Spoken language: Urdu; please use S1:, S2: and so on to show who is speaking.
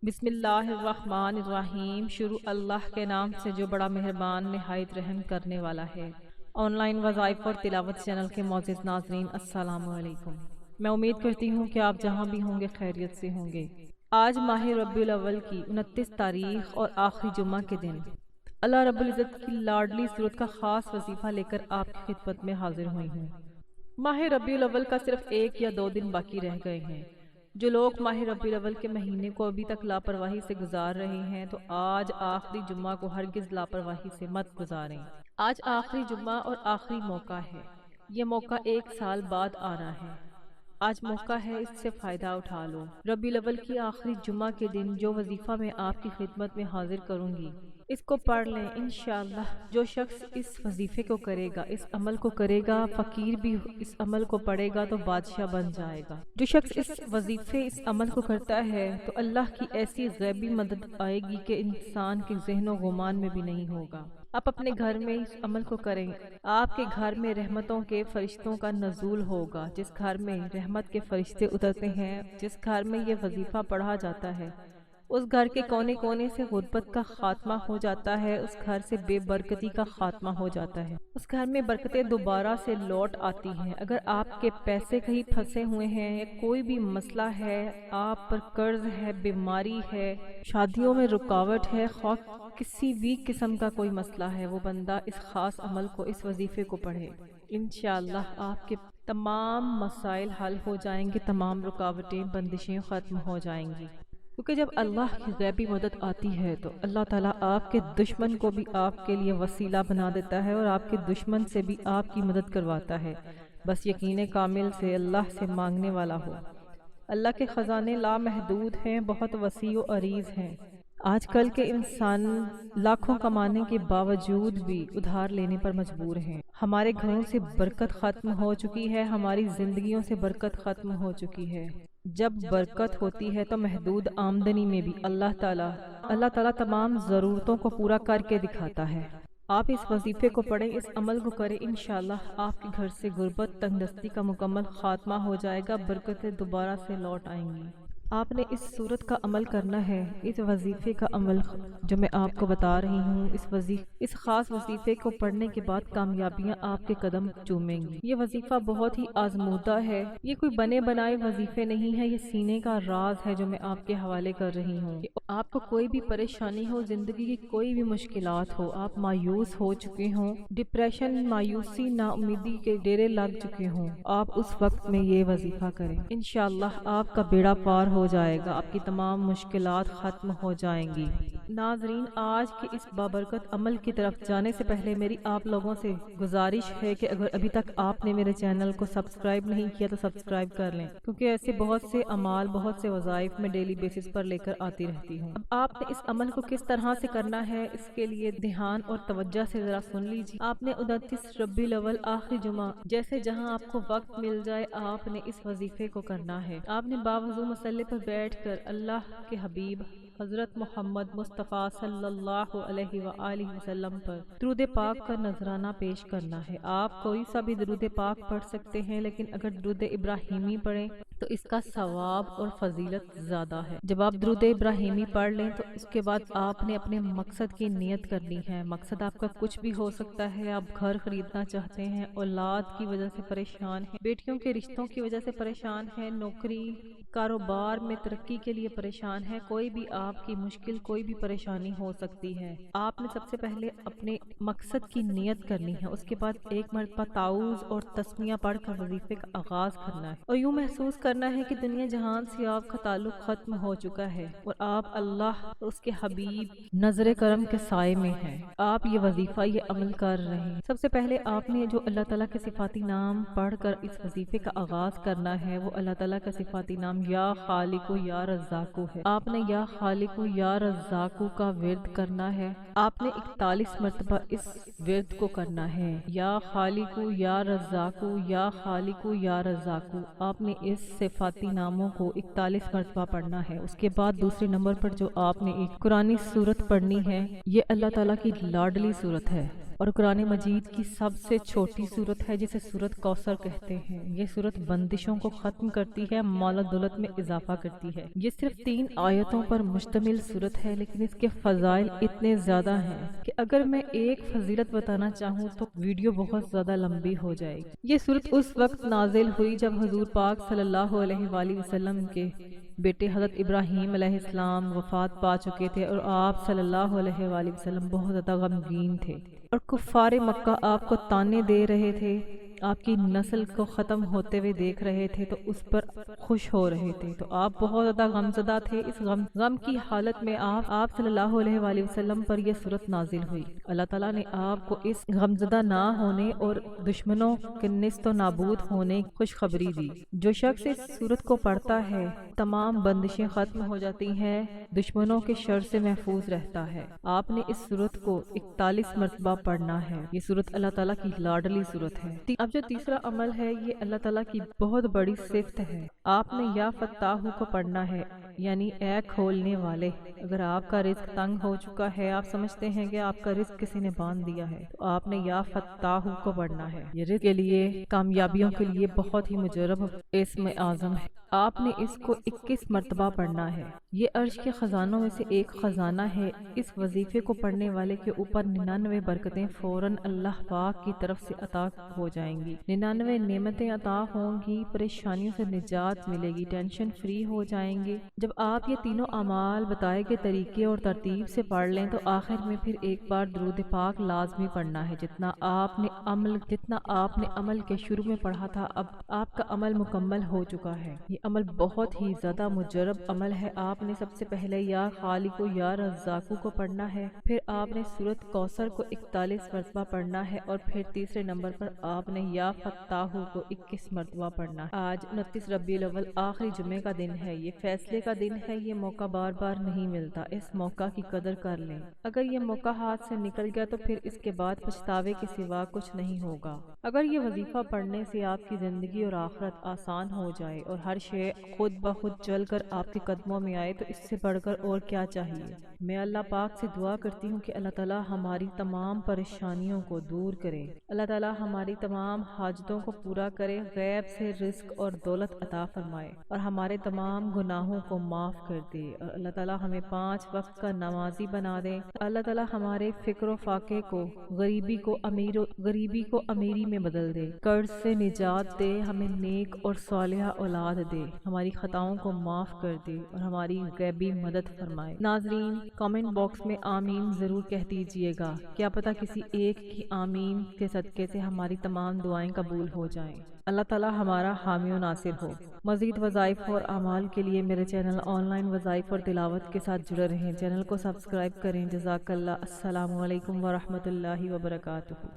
S1: بسم اللہ الرحمن الرحیم۔ شروع اللہ کے نام سے جو بڑا مہربان نہایت رحم کرنے والا ہے۔ آن لائن وظائف اور تلاوت چینل کے معزز ناظرین، السلام علیکم۔ میں امید کرتی ہوں کہ آپ جہاں بھی ہوں گے خیریت سے ہوں گے۔ آج ماہ ربیع الاول کی 29 تاریخ اور آخری جمعہ کے دن اللہ رب العزت کی لاڈلی صورت کا خاص وظیفہ لے کر آپ کی خدمت میں حاضر ہوئی ہوں۔ ماہ ربیع الاول کا صرف 1 یا 2 دن باقی رہ گئے ہیں۔ جو لوگ ماہ ربیع الاول کے مہینے کو ابھی تک لاپرواہی سے گزار رہے ہیں تو آج آخری جمعہ کو ہرگز لاپرواہی سے مت گزاریں۔ آج آخری جمعہ اور آخری موقع ہے۔ یہ موقع 1 سال بعد آنا ہے۔ آج موقع ہے، اس سے فائدہ اٹھا لو۔ ربیع الاول کی آخری جمعہ کے دن جو وظیفہ میں آپ کی خدمت میں حاضر کروں گی، اس کو پڑھ لیں انشاءاللہ۔ جو شخص اس وظیفے کو کرے گا، اس عمل کو کرے گا، فقیر بھی اس عمل کو پڑھے گا تو بادشاہ بن جائے گا۔ جو شخص اس عمل کو کرتا ہے تو اللہ کی ایسی غیبی مدد آئے گی کہ انسان کے ذہن و گمان میں بھی نہیں ہوگا۔ آپ اپنے گھر میں اس عمل کو کریں، آپ کے گھر میں رحمتوں کے فرشتوں کا نزول ہوگا۔ جس گھر میں رحمت کے فرشتے اترتے ہیں، جس گھر میں یہ وظیفہ پڑھا جاتا ہے، اس گھر کے کونے کونے سے غربت کا خاتمہ ہو جاتا ہے، اس گھر سے بے برکتی کا خاتمہ ہو جاتا ہے، اس گھر میں برکتیں دوبارہ سے لوٹ آتی ہیں۔ اگر آپ کے پیسے کہیں پھنسے ہوئے ہیں یا کوئی بھی مسئلہ ہے، آپ پر قرض ہے، بیماری ہے، شادیوں میں رکاوٹ ہے، خواہ کسی بھی قسم کا کوئی مسئلہ ہے، وہ بندہ اس خاص عمل کو، اس وظیفے کو پڑھے، انشاءاللہ آپ کے تمام مسائل حل ہو جائیں گے، تمام رکاوٹیں بندشیں ختم ہو جائیں گی۔ کیونکہ جب اللہ کی غیبی مدد آتی ہے تو اللہ تعالیٰ آپ کے دشمن کو بھی آپ کے لیے وسیلہ بنا دیتا ہے اور آپ کے دشمن سے بھی آپ کی مدد کرواتا ہے۔ بس یقین کامل سے اللہ سے مانگنے والا ہو۔ اللہ کے خزانے لامحدود ہیں، بہت وسیع و عریض ہیں۔ آج کل کے انسان لاکھوں کمانے کے باوجود بھی ادھار لینے پر مجبور ہیں۔ ہمارے گھروں سے برکت ختم ہو چکی ہے، ہماری زندگیوں سے برکت ختم ہو چکی ہے۔ جب برکت ہوتی ہے تو محدود آمدنی میں بھی اللہ تعالیٰ تمام ضرورتوں کو پورا کر کے دکھاتا ہے۔ آپ اس وظیفے کو پڑھیں، اس عمل کو کریں، انشاءاللہ آپ کے گھر سے غربت تنگدستی کا مکمل خاتمہ ہو جائے گا، برکتیں دوبارہ سے لوٹ آئیں گی۔ آپ نے اس صورت کا عمل کرنا ہے، اس وظیفے کا عمل جو میں آپ کو بتا رہی ہوں، اس خاص وظیفے کو پڑھنے کے بعد کامیابیاں آپ کے قدم چومیں گی۔ یہ وظیفہ بہت ہی آزمودہ ہے، یہ کوئی بنے بنائے وظیفے نہیں ہے، یہ سینے کا راز ہے جو میں آپ کے حوالے کر رہی ہوں۔ آپ کو کوئی بھی پریشانی ہو، زندگی کی کوئی بھی مشکلات ہو، آپ مایوس ہو چکے ہوں، ڈپریشن، مایوسی، نا امیدی کے ڈیرے لگ چکے ہوں، آپ اس وقت میں یہ وظیفہ کریں، انشاءاللہ آپ کا بیڑا پار ہو جائے گا، آپ کی تمام مشکلات ختم ہو جائیں گی۔ ناظرین، آج کے اس بابرکت عمل کی طرف جانے سے پہلے میری آپ لوگوں سے گزارش ہے کہ اگر ابھی تک آپ نے میرے چینل کو سبسکرائب نہیں کیا تو سبسکرائب کر لیں، کیونکہ ایسے بہت سے اعمال، بہت سے وظائف میں ڈیلی بیسس پر لے کر آتی رہتی ہوں۔ اب آپ نے اس عمل کو کس طرح سے کرنا ہے، اس کے لیے دھیان اور توجہ سے ذرا سن لیجیے۔ آپ نے 29 ربیع الاول آخری جمعہ جیسے جہاں آپ کو وقت مل جائے، آپ نے اس وظیفے کو کرنا ہے۔ آپ نے باوضو مسلے پر بیٹھ کر اللہ کے حبیب حضرت محمد مصطفیٰ صلی اللہ علیہ وآلہ وسلم پر درود پاک کا نذرانہ پیش کرنا ہے۔ آپ کوئی سا بھی درود پاک پڑھ سکتے ہیں، لیکن اگر درود ابراہیمی پڑھیں تو اس کا ثواب اور فضیلت زیادہ ہے۔ جب آپ درود ابراہیمی پڑھ لیں تو اس کے بعد آپ نے اپنے مقصد کی نیت کرنی ہے۔ مقصد آپ کا کچھ بھی ہو سکتا ہے، آپ گھر خریدنا چاہتے ہیں، اولاد کی وجہ سے پریشان ہیں، بیٹیوں کے رشتوں کی وجہ سے پریشان ہیں، نوکری کاروبار میں ترقی کے لیے پریشان ہے، کوئی بھی آپ کی مشکل، کوئی بھی پریشانی ہو سکتی ہے۔ آپ نے سب سے پہلے اپنے مقصد کی نیت کرنی ہے، اس کے بعد 1 مرتبہ تعوذ اور تسمیہ پڑھ کر وظیفے کا آغاز کرنا ہے اور یوں محسوس کرنا ہے کہ دنیا جہان سے آپ کا تعلق ختم ہو چکا ہے اور آپ اللہ اور اس کے حبیب نظر کرم کے سائے میں ہیں۔ آپ یہ وظیفہ، یہ عمل کر رہے ہیں۔ سب سے پہلے آپ نے جو اللہ تعالیٰ کے صفاتی نام پڑھ کر اس وظیفے کا آغاز کرنا ہے، وہ اللہ تعالیٰ کا صفاتی نام یا خالق یا رزاق ہے۔ آپ نے یا خالق یا رزاق کا ورد کرنا ہے۔ آپ نے 41 مرتبہ اس ورد کو کرنا ہے، یا خالق یا رزاق، یا خالق یا رزاق۔ آپ نے اس صفاتی ناموں کو 41 مرتبہ پڑھنا ہے۔ اس کے بعد دوسرے نمبر پر جو آپ نے ایک قرآنی سورت پڑھنی ہے، یہ اللہ تعالیٰ کی لاڈلی سورت ہے، اور قرآن مجید کی سب سے چھوٹی صورت ہے جسے سورۃ کوثر کہتے ہیں۔ یہ صورت بندشوں کو ختم کرتی ہے، مال و دولت میں اضافہ کرتی ہے۔ یہ صرف 3 آیتوں پر مشتمل صورت ہے، لیکن اس کے فضائل اتنے زیادہ ہیں کہ اگر میں ایک فضیلت بتانا چاہوں تو ویڈیو بہت زیادہ لمبی ہو جائے گی۔ یہ صورت اس وقت نازل ہوئی جب حضور پاک صلی اللہ علیہ وآلہ وسلم کے بیٹے حضرت ابراہیم علیہ السلام وفات پا چکے تھے اور آپ صلی اللہ علیہ وآلہ وسلم بہت زیادہ غمگین تھے، اور کفار مکہ آپ کو طعنے دے رہے تھے، آپ کی نسل کو ختم ہوتے ہوئے دیکھ رہے تھے تو اس پر خوش ہو رہے تھے، تو آپ بہت زیادہ غمزدہ تھے۔ اس غم کی حالت میں آپ صلی اللہ علیہ وآلہ وسلم پر یہ صورت نازل ہوئی۔ اللہ تعالیٰ نے آپ کو اس غمزدہ نہ ہونے اور دشمنوں کے نیست و نابود ہونے کی خوشخبری دی۔ جو شخص اس صورت کو پڑھتا ہے تمام بندشیں ختم ہو جاتی ہیں، دشمنوں کے شر سے محفوظ رہتا ہے۔ آپ نے اس صورت کو 41 مرتبہ پڑھنا ہے۔ یہ صورت اللہ تعالیٰ کی لاڈلی صورت ہے۔ اب جو تیسرا عمل ہے یہ اللہ تعالیٰ کی بہت بڑی صفت ہے۔ آپ نے یا فتاح کو پڑھنا ہے، یعنی اے کھولنے والے۔ اگر آپ کا رزق تنگ ہو چکا ہے، آپ سمجھتے ہیں کہ آپ کا رزق کسی نے باندھ دیا ہے، تو آپ نے یا فتاح کو پڑھنا ہے۔ یہ رزق کے لیے، کامیابیوں کے لیے بہت ہی مجرب اسم اعظم ہے۔ آپ نے اس کو 21 مرتبہ پڑھنا ہے۔ یہ عرش کے خزانوں میں سے ایک خزانہ ہے۔ اس وظیفے کو پڑھنے والے کے اوپر 99 برکتیں فوراً اللہ پاک کی طرف سے عطا ہو جائیں گی، 99 نعمتیں عطا ہوں گی، پریشانیوں سے نجات ملے گی، ٹینشن فری ہو جائیں گے۔ جب آپ یہ تینوں اعمال بتائے گئے طریقے اور ترتیب سے پڑھ لیں تو آخر میں پھر ایک بار درود پاک لازمی پڑھنا ہے۔ جتنا آپ نے عمل کے شروع میں پڑھا تھا، اب آپ کا عمل مکمل ہو چکا ہے۔ یہ عمل بہت ہی زیادہ مجرب عمل ہے۔ آپ نے سب سے پہلے یا خالق و یا رزاق کو پڑھنا ہے، پھر آپ نے سورۃ کوثر کو 41 مرتبہ پڑھنا ہے، اور پھر تیسرے نمبر پر آپ نے یا فتاح کو 21 مرتبہ پڑھنا ہے۔ آج 29 ربیع الاول آخری جمعے کا دن ہے۔ یہ فیصلے کا دن ہے۔ یہ موقع بار بار نہیں ملتا، اس موقع کی قدر کر لیں۔ اگر یہ موقع ہاتھ سے نکل گیا تو پھر اس کے بعد پچھتاوے کے سوا کچھ نہیں ہوگا۔ اگر یہ وظیفہ پڑھنے سے آپ کی زندگی اور آخرت آسان ہو جائے اور ہر شے خود بخود چل کر آپ کے قدموں میں آئے تو اس سے بڑھ کر اور کیا چاہیے۔ میں اللہ پاک سے دعا کرتی ہوں کہ اللہ تعالیٰ ہماری تمام پریشانیوں کو دور کرے، اللہ تعالیٰ ہماری تمام حاجتوں کو پورا کرے، غیب سے رزق اور دولت عطا فرمائے، اور ہمارے تمام گناہوں کو معاف کر دے، اور اللہ تعالیٰ ہمیں 5 وقت کا نمازی بنا دے۔ اللہ تعالیٰ ہمارے فقر و فاقے کو، غریبی کو امیری میں بدل دے، قرض سے نجات دے، ہمیں نیک اور صالحہ اولاد دے، ہماری خطاؤں کو معاف کر دے اور ہماری غیبی مدد فرمائے۔ ناظرین، کامنٹ باکس میں آمین ضرور کہہ دیجئے گا، کیا پتہ کسی ایک کی آمین کے صدقے سے ہماری تمام دعائیں قبول ہو جائیں۔ اللہ تعالیٰ ہمارا حامی و ناصر ہو۔ مزید وظائف اور اعمال کے لیے میرے چینل آن لائن وظائف اور تلاوت کے ساتھ جڑے رہیں۔ چینل کو سبسکرائب کریں۔ جزاک اللہ۔ السلام علیکم ورحمۃ اللہ وبرکاتہ۔